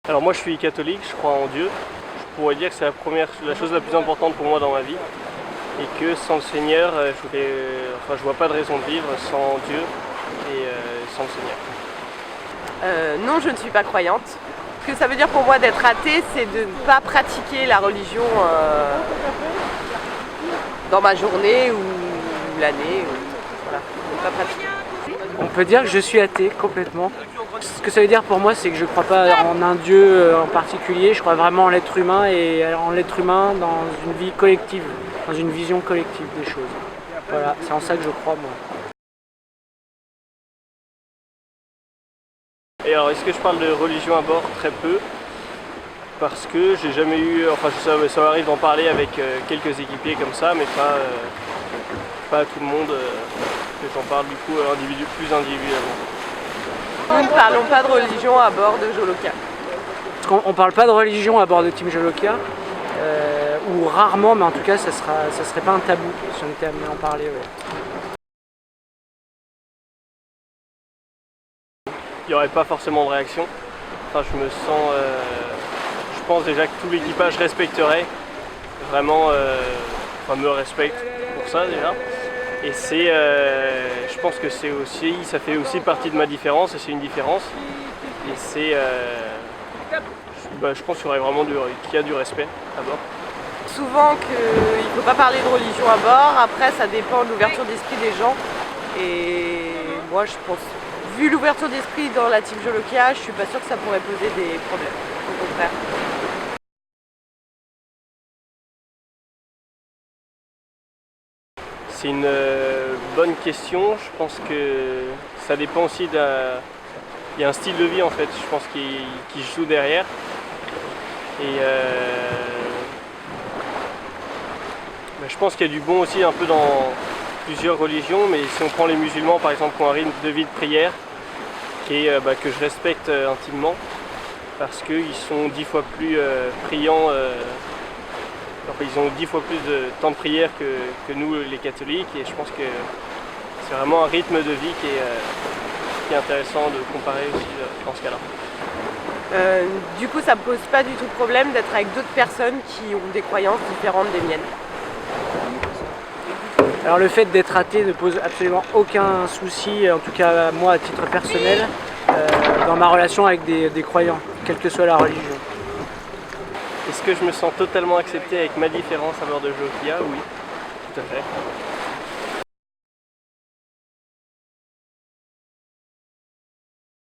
Alors moi je suis catholique, je crois en Dieu. Je pourrais dire que c'est la chose la plus importante pour moi dans ma vie. Et que sans le Seigneur, je vois pas de raison de vivre sans Dieu et sans le Seigneur. Non, je ne suis pas croyante. Ce que ça veut dire pour moi d'être athée, c'est de ne pas pratiquer la religion dans ma journée ou l'année. Voilà, ne pas pratiquer. On peut dire que je suis athée complètement. Ce que ça veut dire pour moi, c'est que je ne crois pas en un Dieu en particulier, je crois vraiment en l'être humain et en l'être humain dans une vie collective, dans une vision collective des choses. Voilà, c'est en ça que je crois moi. Et alors est-ce que je parle de religion à bord? Très peu. Parce que j'ai jamais eu, ça m'arrive d'en parler avec quelques équipiers comme ça, mais pas à tout le monde que j'en parle du coup plus individuellement. Nous ne parlons pas de religion à bord de Jolokia. On ne parle pas de religion à bord de Team Jolokia, ou rarement, mais en tout cas ça serait pas un tabou si on était amené à en parler. Ouais. Il n'y aurait pas forcément de réaction. Enfin, je pense déjà que tout l'équipage respecterait, vraiment, me respecte pour ça déjà. Et je pense que ça fait aussi partie de ma différence, et c'est une différence. Et je pense qu'il y a du respect à bord. Souvent qu'il ne faut pas parler de religion à bord, après ça dépend de l'ouverture d'esprit des gens. Et moi je pense, vu l'ouverture d'esprit dans la team Jolokia, je suis pas sûre que ça pourrait poser des problèmes, au contraire. C'est une bonne question, je pense que ça dépend aussi il y a un style de vie en fait, je pense qui joue derrière. Et je pense qu'il y a du bon aussi un peu dans plusieurs religions, mais si on prend les musulmans par exemple qui ont un rythme de vie de prière que je respecte intimement, parce qu'ils sont 10 fois plus priants, ils ont 10 fois plus de temps de prière que nous les catholiques, et je pense que c'est vraiment un rythme de vie qui est intéressant de comparer aussi dans ce cas-là. Du coup, ça me pose pas du tout de problème d'être avec d'autres personnes qui ont des croyances différentes des miennes. Alors le fait d'être athée ne pose absolument aucun souci, en tout cas moi à titre personnel, dans ma relation avec des croyants, quelle que soit la religion. Est-ce que je me sens totalement accepté avec ma différence à bord de Jolokia? Oui, tout à fait.